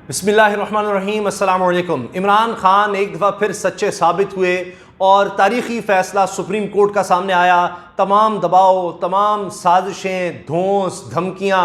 बिस्मिल्लाहिर्रहमानिर्रहीम, अस्सलाम वालेकुम। इमरान खान एक दफ़ा फिर सच्चे साबित हुए और तारीख़ी फ़ैसला सुप्रीम कोर्ट का सामने आया। तमाम दबाव, तमाम साजिशें, धौंस, धमकियाँ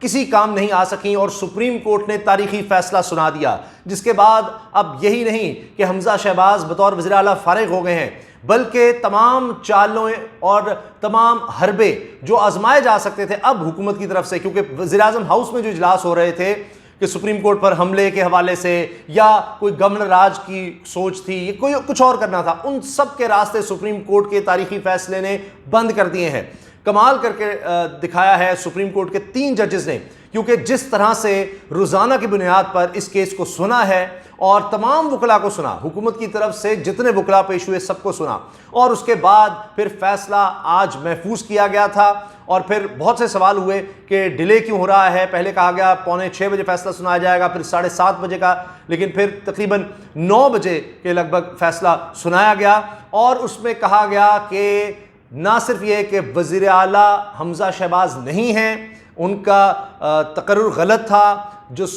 किसी काम नहीं आ सकीं और सुप्रीम कोर्ट ने तारीख़ी फ़ैसला सुना दिया, जिसके बाद अब यही नहीं कि हमज़ा शहबाज बतौर वज़ीर आला फ़ारिग हो गए हैं, बल्कि तमाम चालों और तमाम हरबे जो आजमाए जा सकते थे अब हुकूमत की तरफ से, क्योंकि वज़ीर आज़म हाउस में जो इजलास हो रहे थे कि सुप्रीम कोर्ट पर हमले के हवाले से या कोई गवर्नर राज की सोच थी, ये कोई कुछ और करना था, उन सब के रास्ते सुप्रीम कोर्ट के तारीखी फैसले ने बंद कर दिए हैं। कमाल करके दिखाया है सुप्रीम कोर्ट के 3 जजेस ने, क्योंकि जिस तरह से रोज़ाना की बुनियाद पर इस केस को सुना है और तमाम वकला को सुना, हुकूमत की तरफ से जितने वकला पेश हुए सबको सुना, और उसके बाद फिर फैसला आज महफूज किया गया था। और फिर बहुत से सवाल हुए कि डिले क्यों हो रहा है। पहले कहा गया 5:45 बजे फैसला सुनाया जाएगा, फिर 7:30 बजे का, लेकिन फिर तकरीबन 9 बजे के लगभग फैसला सुनाया गया। और उसमें कहा गया कि ना सिर्फ ये कि वज़ीर आला हमज़ा शहबाज नहीं हैं, उनका तकर्रुर गलत था, जो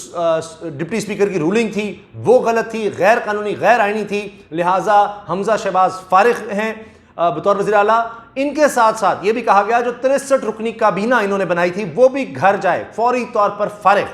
डिप्टी स्पीकर की रूलिंग थी वो गलत थी, गैर कानूनी, गैर आइनी थी, लिहाजा हमज़ा शहबाज फारिग हैं बतौर वज़ीर आला। इनके साथ साथ ये भी कहा गया जो 63 रुकनी काबीना इन्होंने बनाई थी वो भी घर जाए, फौरी तौर पर फारिग,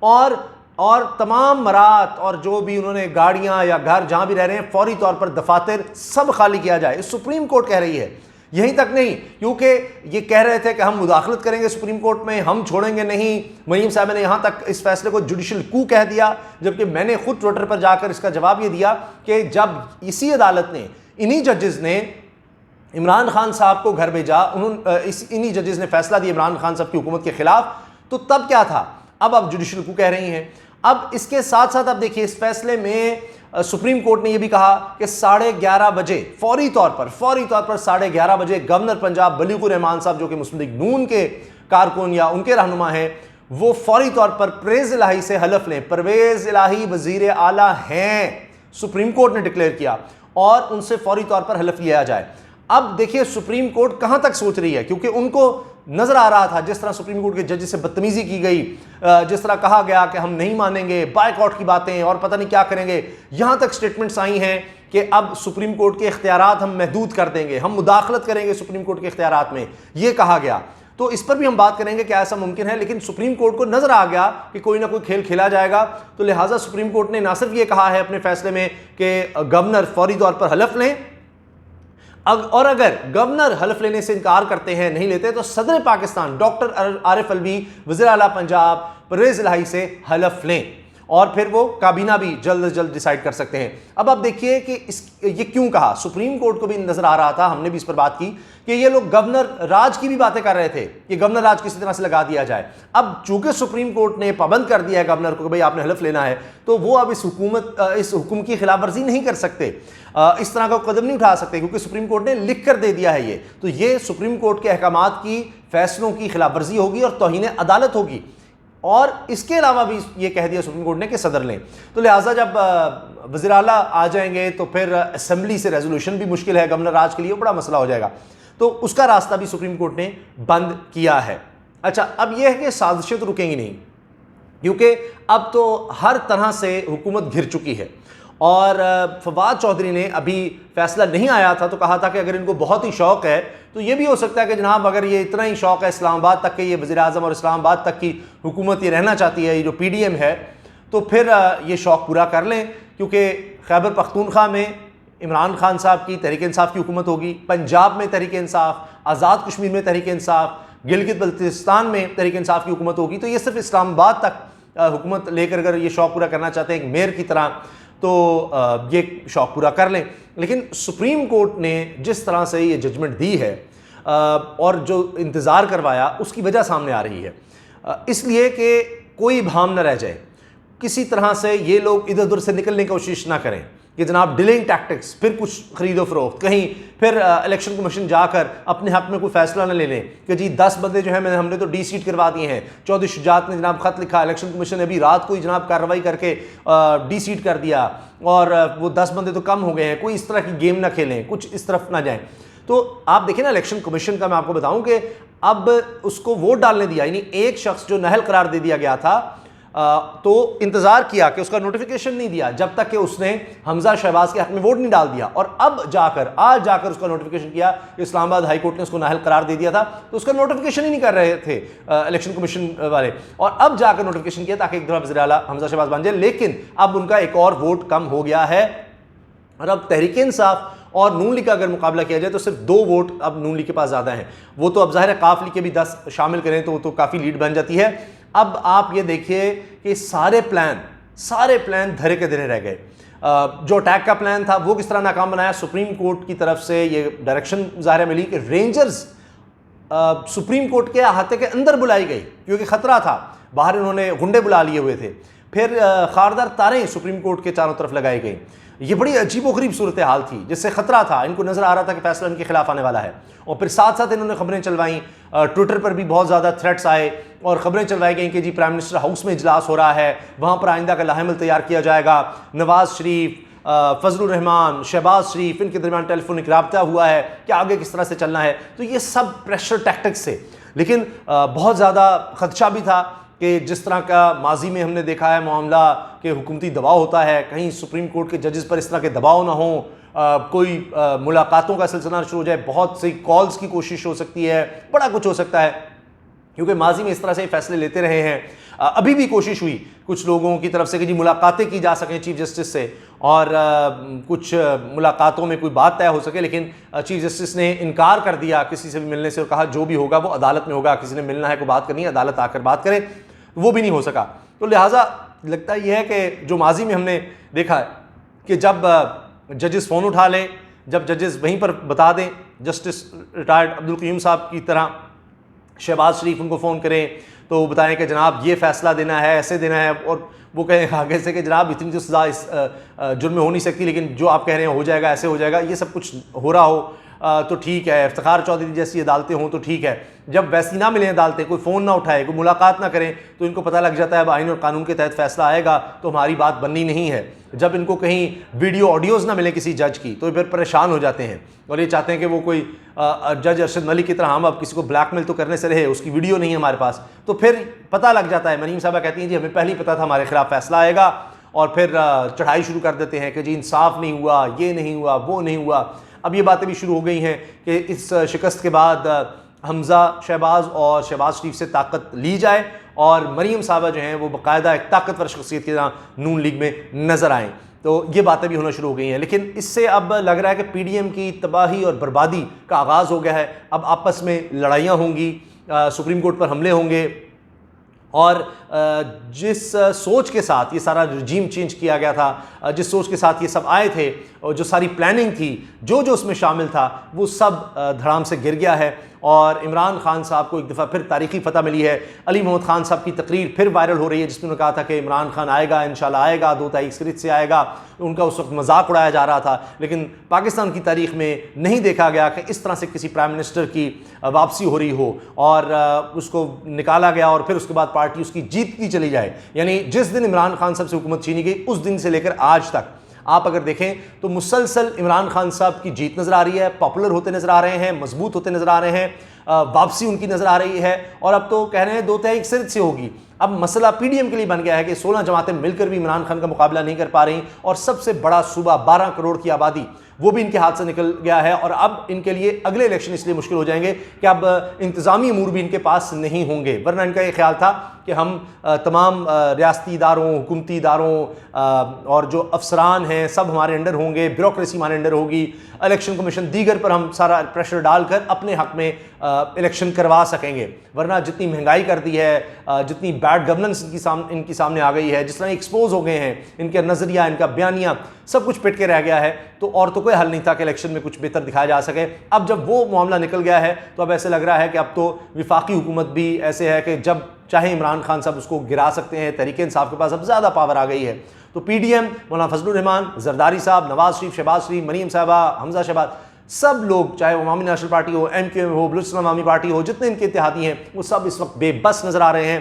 और तमाम मरात और जो भी उन्होंने गाड़ियां या घर जहां भी रह रहे हैं फौरी तौर पर दफातर सब खाली किया जाए। सुप्रीम कोर्ट कह रही है। यहीं तक नहीं, क्योंकि ये कह रहे थे कि हम मुदाखलत करेंगे सुप्रीम कोर्ट में, हम छोड़ेंगे नहीं। मरीम साहब ने यहाँ तक इस फैसले को जुडिशल कू कह दिया, जबकि मैंने खुद ट्विटर पर जाकर इसका जवाब ये दिया कि जब इसी अदालत ने, इन्हीं जजेस ने इमरान खान साहब को घर भेजा, इन्हीं जजेस ने फैसला दिया इमरान खान साहब की हुकूमत के खिलाफ, तो तब क्या था। अब जुडिशल कू कह रही हैं। अब इसके साथ साथ अब देखिए इस फैसले में सुप्रीम कोर्ट ने यह भी कहा कि 11:30 बजे फौरी तौर पर 11:30 बजे गवर्नर पंजाब वलीकुर रहमान साहब, जो कि मुस्लिम लीग नून के कारकुन या उनके रहनुमा हैं, वो फौरी तौर पर परवेज़ इलाही से हलफ लें। परवेज़ इलाही वजीर आला हैं, सुप्रीम कोर्ट ने डिक्लेयर किया, और उनसे फौरी तौर पर हलफ लिया जाए। अब देखिए सुप्रीम कोर्ट कहां तक सोच रही है, क्योंकि उनको नजर आ रहा था जिस तरह सुप्रीम कोर्ट के जज से बदतमीजी की गई, जिस तरह कहा गया कि हम नहीं मानेंगे, बायकॉट की बातें और पता नहीं क्या करेंगे, यहां तक स्टेटमेंट्स आई हैं कि अब सुप्रीम कोर्ट के इख्तियारात हम महदूद कर देंगे, हम मुदाखलत करेंगे सुप्रीम कोर्ट के इख्तियारात में, यह कहा गया। तो इस पर भी हम बात करेंगे क्या ऐसा मुमकिन है, लेकिन सुप्रीम कोर्ट को नजर आ गया कि कोई ना कोई खेल खेला जाएगा, तो लिहाजा सुप्रीम कोर्ट ने ना सिर्फ ये कहा है अपने फैसले में कि गवर्नर फौरी तौर पर हलफ लें, और अगर गवर्नर हलफ लेने से इनकार करते हैं, नहीं लेते, तो सदर पाकिस्तान डॉक्टर आरिफ अलवी, वज़ीर आला पंजाब परवेज़ इलाही से हलफ लें, और फिर वो काबीना भी जल्द से जल्द डिसाइड कर सकते हैं। अब आप देखिए कि ये क्यों कहा। सुप्रीम कोर्ट को भी नजर आ रहा था, हमने भी इस पर बात की कि ये लोग गवर्नर राज की भी बातें कर रहे थे कि गवर्नर राज किसी तरह से लगा दिया जाए। अब चूंकि सुप्रीम कोर्ट ने पाबंद कर दिया है गवर्नर को कि भाई आपने हलफ लेना है, तो वो अब इस हुक्म की खिलाफ वर्जी नहीं कर सकते, इस तरह का कदम नहीं उठा सकते, क्योंकि सुप्रीम कोर्ट ने लिख कर दे दिया है ये। तो ये सुप्रीम कोर्ट के अहकामात की, फैसलों की खिलाफ वर्जी होगी और तौहीन अदालत होगी। और इसके अलावा भी ये कह दिया सुप्रीम कोर्ट ने कि सदर लें, तो लिहाजा जब वज़ीर आला आ जाएंगे तो फिर असेंबली से रेजोल्यूशन भी मुश्किल है गवर्नर राज के लिए, बड़ा मसला हो जाएगा, तो उसका रास्ता भी सुप्रीम कोर्ट ने बंद किया है। अच्छा, अब यह है कि साजिशें तो रुकेंगी नहीं, क्योंकि अब तो हर तरह से हुकूमत घिर चुकी है। और फवाद चौधरी ने अभी फैसला नहीं आया था तो कहा था कि अगर इनको बहुत ही शौक़ है तो ये भी हो सकता है कि जनाब अगर ये इतना ही शौक़ है इस्लामाबाद तक के, ये वज़ीर आज़म और इस्लामाबाद तक की हुकूमत ये रहना चाहती है, ये जो PDM है, तो फिर ये शौक़ पूरा कर लें, क्योंकि खैबर पख्तूनख्वा में इमरान खान साहब की तहरीक इंसाफ की हुकूमत होगी, पंजाब में तहरीक इंसाफ, आज़ाद कश्मीर में तहरीक इंसाफ, गिलगित बल्तिस्तान में तहरीक इंसाफ की हुकूमत होगी। तो ये सिर्फ इस्लामाबाद तक हुकूमत लेकर अगर ये शौक़ पूरा करना चाहते हैं एक मेयर की तरह, तो ये शौक़ पूरा कर लें। लेकिन सुप्रीम कोर्ट ने जिस तरह से ये जजमेंट दी है और जो इंतज़ार करवाया, उसकी वजह सामने आ रही है, इसलिए कि कोई भाम न रह जाए, किसी तरह से ये लोग इधर उधर से निकलने की कोशिश ना करें कि जनाब डिलेइंग टैक्टिक्स, फिर कुछ खरीदो फरोख्त, कहीं फिर इलेक्शन कमीशन जाकर अपने हक में कोई फैसला न ले लें कि जी 10 बंदे जो हैं हमने तो डी सीट करवा दिए हैं। चौधरी शुजात ने जनाब ख़त लिखा, इलेक्शन कमीशन ने अभी रात को ही जनाब कार्रवाई करके डी सीट कर दिया, और वो 10 बंदे तो कम हो गए हैं। कोई इस तरह की गेम ना खेलें, कुछ इस तरफ ना जाएँ। तो आप देखें ना, इलेक्शन कमीशन का मैं आपको बताऊँ कि अब उसको वोट डालने दिया, यानी एक शख्स जो नहल करार दे दिया गया था, तो इंतजार किया कि उसका नोटिफिकेशन नहीं दिया जब तक कि उसने हमजा शहबाज के हक में वोट नहीं डाल दिया, और अब जाकर आज जाकर उसका नोटिफिकेशन किया। इस्लामाबाद हाई कोर्ट ने उसको नाअहल करार दे दिया था, तो उसका नोटिफिकेशन ही नहीं कर रहे थे इलेक्शन कमीशन वाले, और अब जाकर नोटिफिकेशन किया ताकि एक दफा वज़ीर आला हमजा शहबाज बन जाए। लेकिन अब उनका एक और वोट कम हो गया है, और अब तहरीक इंसाफ और नून लीग का अगर मुकाबला किया जाए तो सिर्फ 2 वोट अब नून लीग के पास ज़्यादा हैं। वो तो अब ज़ाहिर है काफ लीग के भी 10 शामिल करें तो वो तो काफ़ी लीड बन जाती है। अब आप ये देखिए कि सारे प्लान धरे के धरे रह गए। जो अटैक का प्लान था वो किस तरह नाकाम बनाया। सुप्रीम कोर्ट की तरफ से ये डायरेक्शन ज़ाहिर मिली कि रेंजर्स सुप्रीम कोर्ट के अहाते के अंदर बुलाई गई क्योंकि ख़तरा था, बाहर इन्होंने गुंडे बुला लिए हुए थे। फिर खारदार तारें सुप्रीम कोर्ट के चारों तरफ लगाई गई। ये बड़ी अजीबोगरीब सूरत हाल थी जिससे खतरा था, इनको नजर आ रहा था कि फैसला इनके खिलाफ आने वाला है। और फिर साथ साथ इन्होंने खबरें चलवाई, ट्विटर पर भी बहुत ज़्यादा थ्रेट्स आए और खबरें चलवाई गई कि जी प्राइम मिनिस्टर हाउस में इजलास हो रहा है, वहाँ पर आइंदा का लाहेमल तैयार किया जाएगा। नवाज शरीफ, फजलुर रहमान, शहबाज शरीफ, इनके दरमियान टेलीफोनिक रब्ता हुआ है कि आगे किस तरह से चलना है। तो ये सब प्रेशर टैक्टिक्स से, लेकिन बहुत ज़्यादा खदशा भी था कि जिस तरह का माजी में हमने देखा है मामला कि हुकूमती दबाव होता है, कहीं सुप्रीम कोर्ट के जजेस पर इस तरह के दबाव ना हो, कोई मुलाकातों का सिलसिला शुरू हो जाए, बहुत सी कॉल्स की कोशिश हो सकती है, बड़ा कुछ हो सकता है क्योंकि माजी में इस तरह से फैसले लेते रहे हैं। अभी भी कोशिश हुई कुछ लोगों की तरफ से कि जी मुलाकातें की जा सकें चीफ जस्टिस से और कुछ मुलाकातों में कोई बात तय हो सके, लेकिन चीफ जस्टिस ने इनकार कर दिया किसी से भी मिलने से और कहा जो भी होगा वो अदालत में होगा, किसी ने मिलना है कोई बात करनी है अदालत आकर बात करे, वो भी नहीं हो सका। तो लिहाजा लगता यह है कि जो माजी में हमने देखा है कि जब जजेस फ़ोन उठा लें, जब जजेस वहीं पर बता दें, जस्टिस रिटायर्ड अब्दुल क़य्यूम साहब की तरह शहबाज शरीफ उनको फ़ोन करें तो वो बताएं कि जनाब ये फ़ैसला देना है, ऐसे देना है, और वो कहें आगे से कि जनाब इतनी तो सज़ा इस जुर्म में हो नहीं सकती, लेकिन जो आप कह रहे हैं हो जाएगा, ऐसे हो जाएगा, ये सब कुछ हो रहा हो तो ठीक है। इफ्तिखार चौधरी जैसी अदालतें हों तो ठीक है। जब वैसी ना मिलें अदालतें, कोई फ़ोन ना उठाए, कोई मुलाकात ना करें, तो इनको पता लग जाता है अब आइन और कानून के तहत फैसला आएगा तो हमारी बात बननी नहीं है। जब इनको कहीं वीडियो ऑडियोज़ ना मिले किसी जज की तो फिर परेशान हो जाते हैं और ये चाहते हैं कि वो कोई जज अरशद मलिक की तरह हम अब किसी को ब्लैकमेल तो करने से रहे, उसकी वीडियो नहीं है हमारे पास, तो फिर पता लग जाता है। मरीम साहबा कहती हैं जी हमें पहले ही पता था हमारे खिलाफ फैसला आएगा, और फिर चढ़ाई शुरू कर देते हैं कि जी इंसाफ नहीं हुआ, ये नहीं हुआ, वो नहीं हुआ। अब ये बातें भी शुरू हो गई हैं कि इस शिकस्त के बाद हमजा शहबाज और शहबाज शरीफ से ताकत ली जाए और मरीम साहबा जो हैं वो बाकायदा एक ताकतवर शख्सियत की तरह नून लीग में नज़र आएँ। तो ये बातें भी होना शुरू हो गई हैं, लेकिन इससे अब लग रहा है कि पीडीएम की तबाही और बर्बादी का आगाज़ हो गया है। अब आपस में लड़ाइयाँ होंगी, सुप्रीम कोर्ट पर हमले होंगे, और जिस सोच के साथ ये सारा रजीम चेंज किया गया था, जिस सोच के साथ ये सब आए थे और जो सारी प्लानिंग थी, जो जो उसमें शामिल था, वो सब धड़ाम से गिर गया है। और इमरान खान साहब को एक दफ़ा फिर तारीखी फतह मिली है। अली मोहम्मद खान साहब की तकरीर फिर वायरल हो रही है जिसमें उन्होंने कहा था कि इमरान खान आएगा, इंशाल्लाह आएगा, 2 तारीख से आएगा। उनका उस वक्त मजाक उड़ाया जा रहा था, लेकिन पाकिस्तान की तारीख में नहीं देखा गया कि इस तरह से किसी प्राइम मिनिस्टर की वापसी हो रही हो और उसको निकाला गया और फिर उसके बाद पार्टी उसकी जीतती चली जाए। यानी जिस दिन इमरान खान साहब से हुकूमत छीनी गई उस दिन से लेकर आज तक आप अगर देखें तो मुसलसल इमरान खान साहब की जीत नज़र आ रही है, पॉपुलर होते नज़र आ रहे हैं, मजबूत होते नज़र आ रहे हैं, वापसी उनकी नज़र आ रही है। और अब तो कह रहे हैं 2 तारीख से होगी। अब मसला पीडीएम के लिए बन गया है कि 16 जमातें मिलकर भी इमरान खान का मुकाबला नहीं कर पा रही, और सबसे बड़ा सूबा 12 करोड़ की आबादी वो भी इनके हाथ से निकल गया है। और अब इनके लिए अगले इलेक्शन इसलिए मुश्किल हो जाएंगे कि अब इंतज़ामी अमूर भी इनके पास नहीं होंगे, वरना इनका ये ख्याल था कि हम तमाम रियासती इदारों, हुकूमती इदारों और जो अफसरान हैं सब हमारे अंडर होंगे, ब्यूरोक्रेसी हमारे अंडर होगी, इलेक्शन कमीशन दीगर पर हम सारा प्रेशर डालकर अपने हक़ में इलेक्शन करवा सकेंगे। वरना जितनी महंगाई कर दी है, जितनी बैड गवर्नेंस इनकी सामने आ गई है, जिस तरह एक्सपोज हो गए हैं, इनका नज़रिया, इनका बयानिया सब कुछ पिट के रह गया है, तो कोई हल नहीं था कि इलेक्शन में कुछ बेहतर दिखाया जा सके। अब जब वो मामला निकल गया है तो अब ऐसे लग रहा है कि अब तो विफाकी हुकूमत भी ऐसे है कि जब चाहे इमरान खान साहब उसको गिरा सकते हैं। तहरीक इंसाफ के पास अब ज़्यादा पावर आ गई है। तो पीडीएम, मौलाना फजलुर रहमान, जरदारी साहब, नवाज शरीफ, शहबाज शरीफ, मरीम साहबा, हमजा शहबाज, सब लोग, चाहे वो अवामी नेशनल पार्टी हो, MQM हो, बलूचिस्तान अवामी पार्टी हो, जितने इनके इत्तेहादी हैं वो सब इस वक्त बेबस नज़र आ रहे हैं।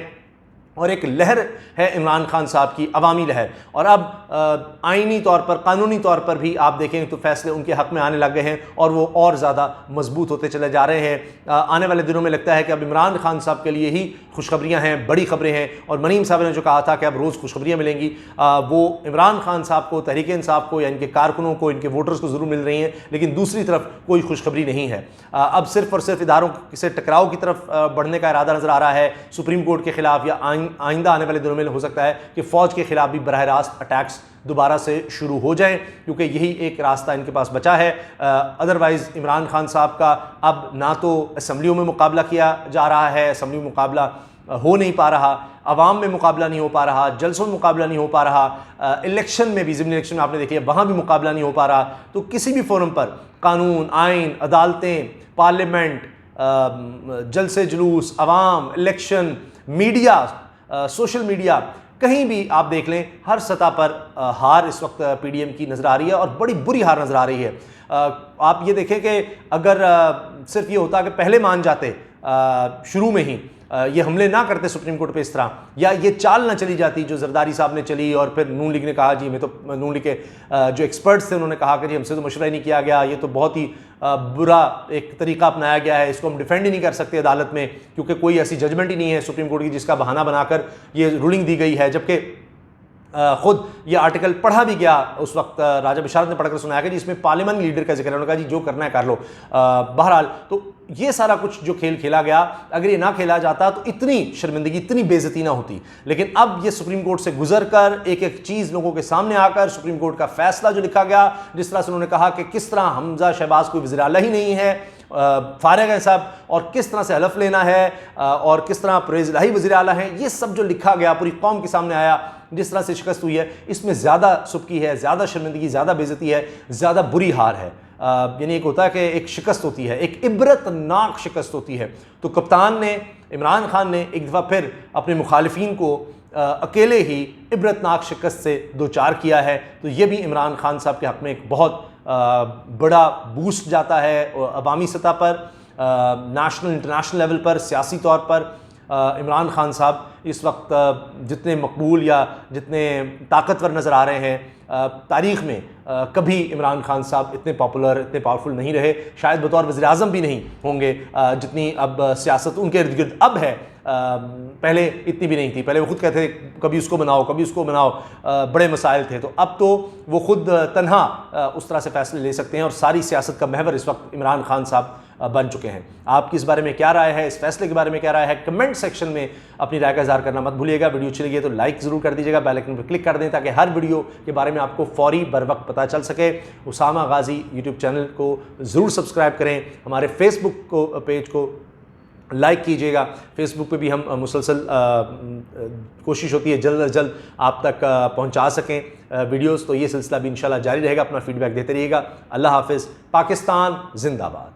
और एक लहर है इमरान खान साहब की, अवामी लहर। और अब आईनी तौर पर, कानूनी तौर पर भी आप देखें तो फैसले उनके हक़ में आने लग गए हैं और वो और ज़्यादा मजबूत होते चले जा रहे हैं। आने वाले दिनों में लगता है कि अब इमरान खान साहब के लिए ही खुशखबरियाँ हैं, बड़ी खबरें हैं। और मनीम साहब ने जो कहा था कि अब रोज़ खुशखबरियाँ मिलेंगी, वो इमरान खान साहब को, तहरीक इंसाफ को या इनके कारकुनों को, इनके वोटर्स को ज़रूर मिल रही हैं, लेकिन दूसरी तरफ कोई खुशखबरी नहीं है। अब सिर्फ और सिर्फ इदारों से टकराव की तरफ बढ़ने का इरादा नज़र आ रहा है सुप्रीम कोर्ट के खिलाफ, या आइंदा आने वाले दिनों में हो सकता है कि फ़ौज के खिलाफ भी बरह रास्त अटैक्स दोबारा से शुरू हो जाएं, क्योंकि यही एक रास्ता इनके पास बचा है। अदरवाइज़ इमरान खान साहब का अब ना तो असम्बलियों में मुकाबला किया जा रहा है, असम्बली में मुकाबला हो नहीं पा रहा, अवाम में मुकाबला नहीं हो पा रहा, जलसों में मुकाबला नहीं हो पा रहा, इलेक्शन में भी, ज़िमनी इलेक्शन में आपने देखिए वहाँ भी मुकाबला नहीं हो पा रहा। तो किसी भी फोरम पर कानून, आइन, अदालतें, पार्लियामेंट, जलसे जुलूस, अवाम, इलेक्शन, मीडिया, सोशल मीडिया, कहीं भी आप देख लें, हर सतह पर हार इस वक्त पीडीएम की नज़र आ रही है और बड़ी बुरी हार नज़र आ रही है। आप ये देखें कि अगर सिर्फ ये होता कि पहले मान जाते शुरू में ही, ये हमले ना करते सुप्रीम कोर्ट पे इस तरह, या ये चाल ना चली जाती जो जरदारी साहब ने चली, और फिर नून लीग ने कहा जी, मैं तो नून लीग के जो एक्सपर्ट्स थे उन्होंने कहा कि जी हमसे तो मशवरा ही नहीं किया गया, ये तो बहुत ही बुरा एक तरीका अपनाया गया है, इसको हम डिफेंड ही नहीं कर सकते अदालत में, क्योंकि कोई ऐसी जजमेंट ही नहीं है सुप्रीम कोर्ट की जिसका बहाना बनाकर ये रूलिंग दी गई है। जबकि खुद ये आर्टिकल पढ़ा भी गया उस वक्त, राजा बिशारत ने पढ़कर सुनाया कि जी इसमें पार्लियामेंट लीडर का जिक्र है। उन्होंने कहा जी जो करना है कर लो। बहरहाल तो ये सारा कुछ जो खेल खेला गया, अगर ये ना खेला जाता तो इतनी शर्मिंदगी, इतनी बेइज्जती ना होती। लेकिन अब ये सुप्रीम कोर्ट से गुजर कर, एक एक चीज़ लोगों के सामने आकर, सुप्रीम कोर्ट का फैसला जो लिखा गया, जिस तरह से उन्होंने कहा कि किस तरह हमजा शहबाज कोई वज़ीर आला ही नहीं है, फारिग हैं साहब, और किस तरह से हलफ लेना है, और किस तरह परवेज़ इलाही वज़ीर आला हैं, ये सब जो लिखा गया पूरी कौम के सामने आया, जिस तरह से शिकस्त हुई है, इसमें ज़्यादा सुबकी है, ज़्यादा शर्मिंदगी, ज़्यादा बेइज्जती है, ज़्यादा बुरी हार है। यानी एक होता है कि एक शिकस्त होती है, एक इबरतनाक शिकस्त होती है। तो कप्तान ने, इमरान खान ने एक दफ़ा फिर अपने मुखालिफिन को अकेले ही इबरतनाक शिकस्त से दो चार किया है। तो ये भी इमरान खान साहब के हक़ में एक बहुत बड़ा बूस्ट जाता है अवामी सतह पर, नेशनल इंटरनेशनल लेवल पर, सियासी तौर पर। इमरान खान साहब इस वक्त जितने मकबूल या जितने ताकतवर नज़र आ रहे हैं, तारीख़ में कभी इमरान खान साहब इतने पॉपुलर, इतने पावरफुल नहीं रहे, शायद बतौर वज़ीर-ए-आज़म भी नहीं होंगे जितनी अब सियासत उनके इर्द गिर्द अब है। पहले इतनी भी नहीं थी, पहले वो खुद कहते थे कभी उसको बनाओ, कभी उसको बनाओ, बड़े मसाइल थे। तो अब तो वो खुद तन्हा उस तरह से फैसले ले सकते हैं और सारी सियासत का महवर इस वक्त इमरान खान साहब बन चुके हैं। आपकी इस बारे में क्या राय है, इस फैसले के बारे में क्या राय है, कमेंट सेक्शन में अपनी राय का इज़हार करना मत भूलिएगा। वीडियो अच्छी लगी है तो लाइक ज़रूर कर दीजिएगा, बेल आइकन पर क्लिक कर दें ताकि हर वीडियो के बारे में आपको फौरी बर वक्त पता चल सके। उसामा गाजी यूट्यूब चैनल को ज़रूर सब्सक्राइब करें, हमारे फेसबुक को पेज को लाइक कीजिएगा। फेसबुक पे भी हम मुसलसल कोशिश होती है जल्द अज जल्द आप तक पहुंचा सकें वीडियोस। तो ये सिलसिला भी इंशाल्लाह जारी रहेगा। अपना फीडबैक देते रहिएगा। अल्लाह हाफिज़। पाकिस्तान जिंदाबाद।